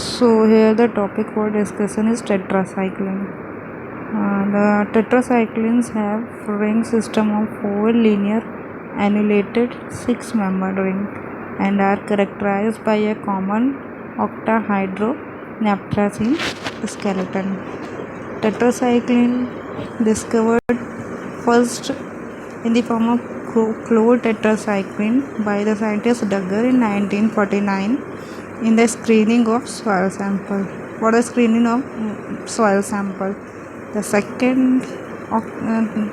So here the topic for discussion is tetracycline. The tetracyclines have ring system of 4 linear annulated 6-membered ring and are characterized by a common octahydronaphthene skeleton. Tetracycline discovered first in the form of chlorotetracycline by the scientist Duggar in 1949 in the screening of soil sample. For the screening of soil sample, the second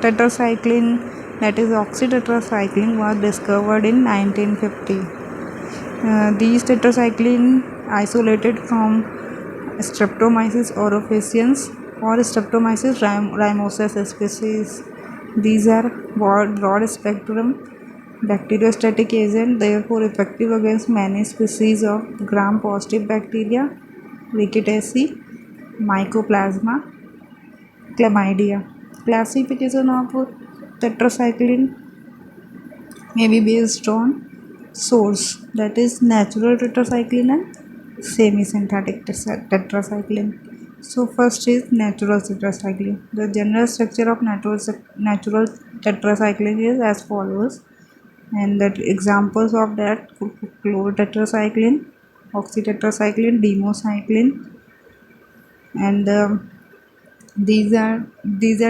tetracycline, that is oxytetracycline, was discovered in 1950. These tetracycline isolated from Streptomyces orophaciens or Streptomyces ramosus species. These are broad spectrum bacteriostatic agent, therefore effective against many species of gram-positive bacteria, Rickettsia, Mycoplasma, Chlamydia. Classification of tetracycline may be based on source, that is natural tetracycline and semi-synthetic tetracycline. So first is natural tetracycline. The general structure of natural tetracycline is as follows, and that examples of that: chlorotetracycline, oxytetracycline, democycline, and these are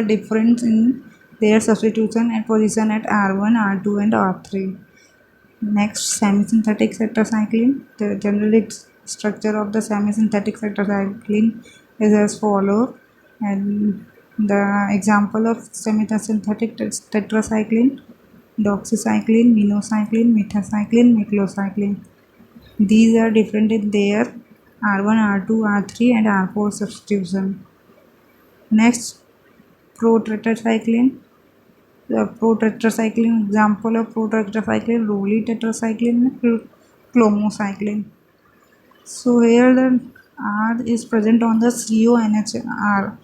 different in their substitution and position at R1, R2, and R3. Next, semi-synthetic tetracycline. The general structure of the semi-synthetic tetracycline is as follows, and the example of semi-synthetic tetracycline: doxycycline, minocycline, metacycline, meclocycline. These are different in their R1, R2, R3, and R4 substitution. Next, protetracycline. The protetracycline, example of protetracycline: Rowley tetracycline, clomocycline. So here the R is present on the CONHR.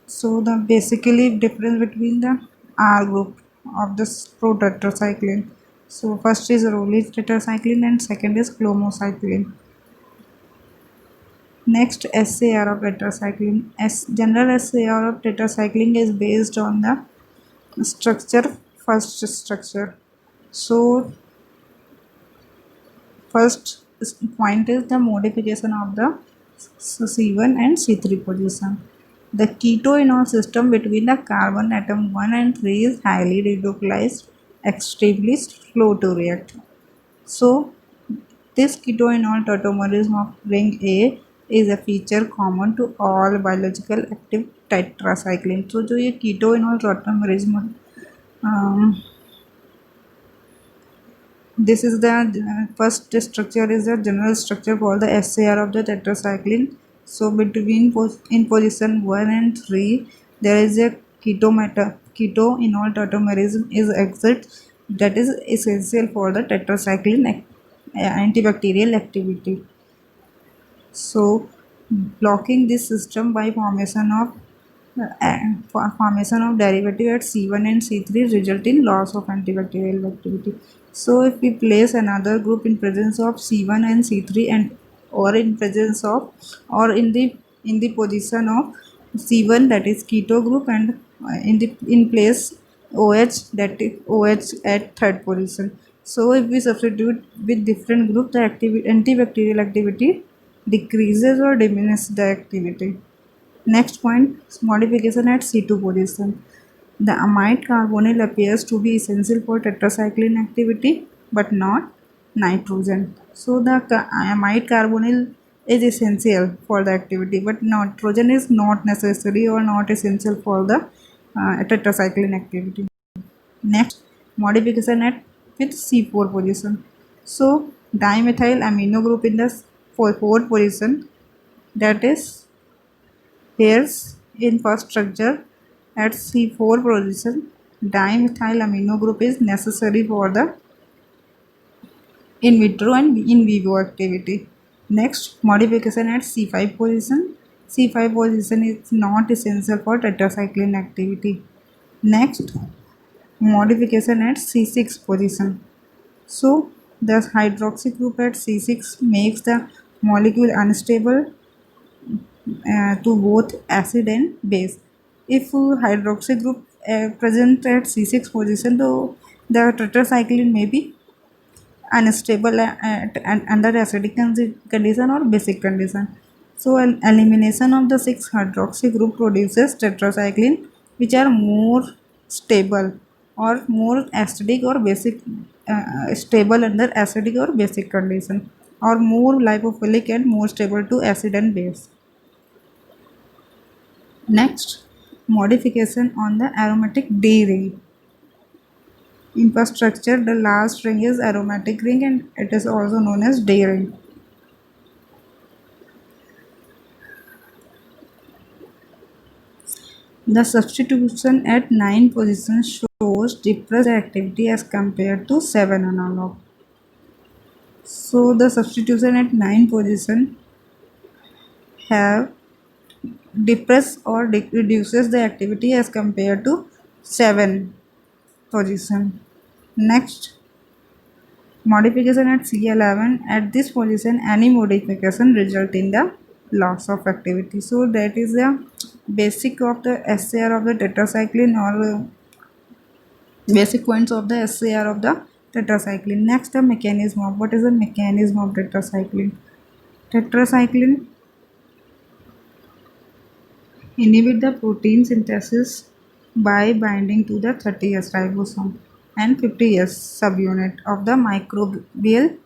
So the basically difference between the R group of this protetracycline. So first is Rowley tetracycline and second is clomocycline. Next, SAR of tetracycline. General SAR of tetracycline is based on the first structure. So first point is the modification of the C1 and C3 position. The ketoenol system between the carbon atom 1 and 3 is highly delocalized, extremely slow to react. So this ketoenol tautomerism of ring A is a feature common to all biological active tetracycline. So जो ये ketoenol tautomerism, this is the first structure is the general structure for the SAR of the tetracycline. So between in position 1 and 3 there is a ketoenol tautomerism is exit, that is essential for the tetracycline antibacterial activity. So blocking this system by formation of derivative at C1 and C3 result in loss of antibacterial activity. So if we place another group in presence of C1 and C3 and or in presence of or in the position of C1, that is keto group, and in place OH, that is OH at third position. So if we substitute with different group, the antibacterial activity decreases or diminishes the activity. Next point, modification at C2 position. The amide carbonyl appears to be essential for tetracycline activity but not nitrogen. So the amide carbonyl is essential for the activity, but nitrogen is not necessary or not essential for the tetracycline activity. Next, modification at with C4 position. So dimethyl amino group in the fourth position, that is pairs in first structure at C4 position. Dimethyl amino group is necessary for the in vitro and in vivo activity. Next, modification at C5 position. C5 position is not essential for tetracycline activity. Next, modification at C6 position. So the hydroxy group at C6 makes the molecule unstable to both acid and base. If hydroxy group present at C6 position, though the tetracycline may be unstable under acidic condition or basic condition. So elimination of the 6 hydroxy group produces tetracycline, which are more stable or more acidic or basic, stable under acidic or basic condition, or more lipophilic and more stable to acid and base. Next, modification on the aromatic D ring. Infrastructure, the last ring is aromatic ring and it is also known as D ring. The substitution at 9 position shows depressed activity as compared to 7 analog. So the substitution at 9 position have depress or reduces the activity as compared to 7 position. Next, modification at C11, at this position any modification result in the loss of activity. So that is the basic of the SAR of the tetracycline, or basic points of the SAR of the tetracycline. Next, the mechanism of, what is the mechanism of tetracycline? Tetracycline inhibit the protein synthesis by binding to the 30S ribosome and 50S subunit of the microbial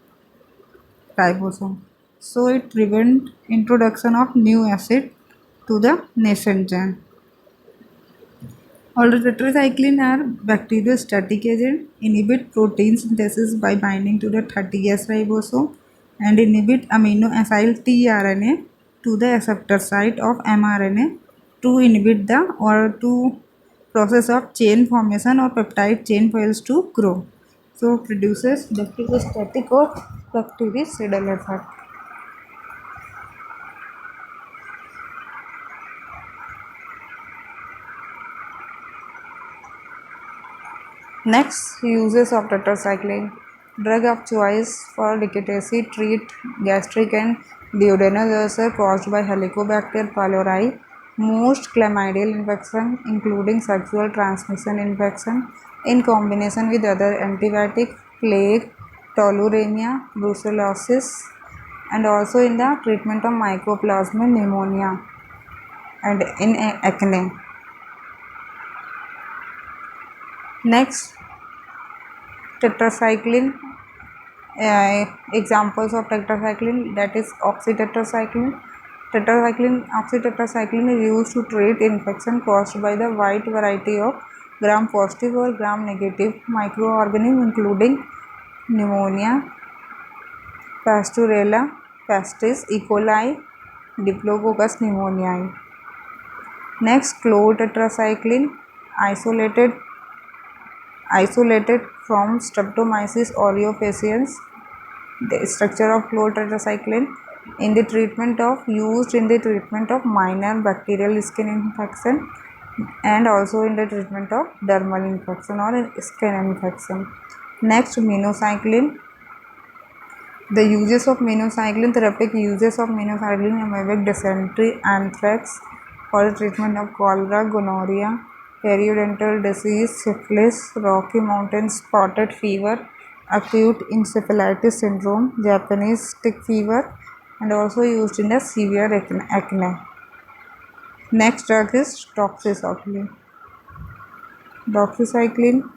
ribosome. So it prevent introduction of new acid to the nascent gene. All the tetracycline are bacteriostatic agent, inhibit protein synthesis by binding to the 30S ribosome and inhibit amino acyl tRNA to the acceptor site of mRNA to inhibit the or to process of chain formation or peptide chain files to grow. So produces bacteriostatic or bactericidal effect. Next, uses of tetracycline. Drug of choice for rickety, treat gastric and duodenal ulcer caused by Helicobacter pylori. Most chlamydial infection, including sexual transmission infection, in combination with other antibiotic, plague, toluramia, brucellosis, and also in the treatment of mycoplasma pneumonia and in acne. Next, tetracycline. Examples of tetracycline, that is oxytetracycline. Oxytetracycline is used to treat infection caused by the wide variety of gram positive or gram negative microorganisms, including pneumonia, Pasturella pestis, E. coli, Diplococcus pneumoniae. Next, chlorotetracycline, isolated from Streptomyces aureofaciens. The structure of chlorotetracycline in the treatment of used in the treatment of minor bacterial skin infection and also in the treatment of dermal infection or skin infection. Next, minocycline. The uses of minocycline, therapeutic uses of minocycline, amoebic dysentery, anthrax, for the treatment of cholera, gonorrhea, periodontal disease, syphilis, Rocky Mountain spotted fever, acute encephalitis syndrome, Japanese tick fever, and also used in the severe acne. Next drug is doxycycline. Doxycycline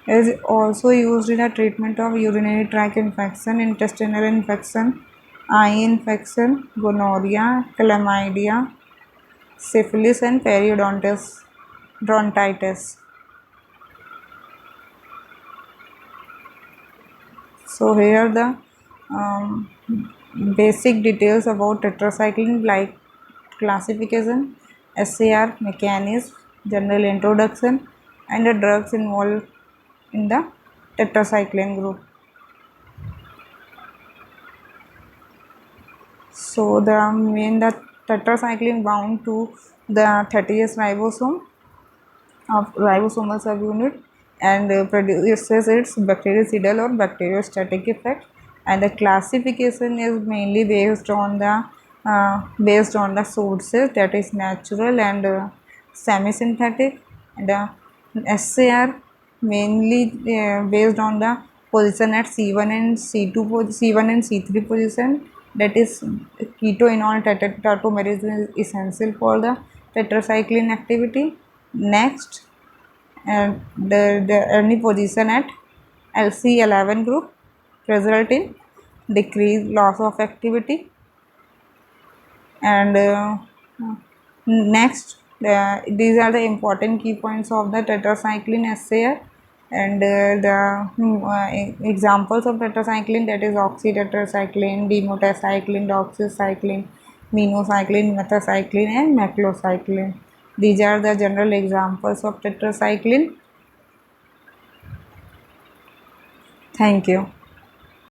is also used in the treatment of urinary tract infection, intestinal infection, eye infection, gonorrhea, chlamydia, syphilis, and periodontitis. So here the basic details about tetracycline, like classification, SAR, mechanism, general introduction, and the drugs involved in the tetracycline group. So the tetracycline bound to the 30S ribosome of ribosomal subunit and produces its bactericidal or bacteriostatic effect, and the classification is mainly based on the sources, that is natural and semi-synthetic, and SAR mainly based on the position at C1 and C2 C1 and C3 position, that is ketoenol tautomerism is essential for the tetracycline activity. Next, the any position at LC11 group result in decreased loss of activity. And next, these are the important key points of the tetracycline SAR. And examples of tetracycline, that is oxytetracycline, demotetracycline, doxycycline, minocycline, metacycline, and maclocycline. These are the general examples of tetracycline. Thank you.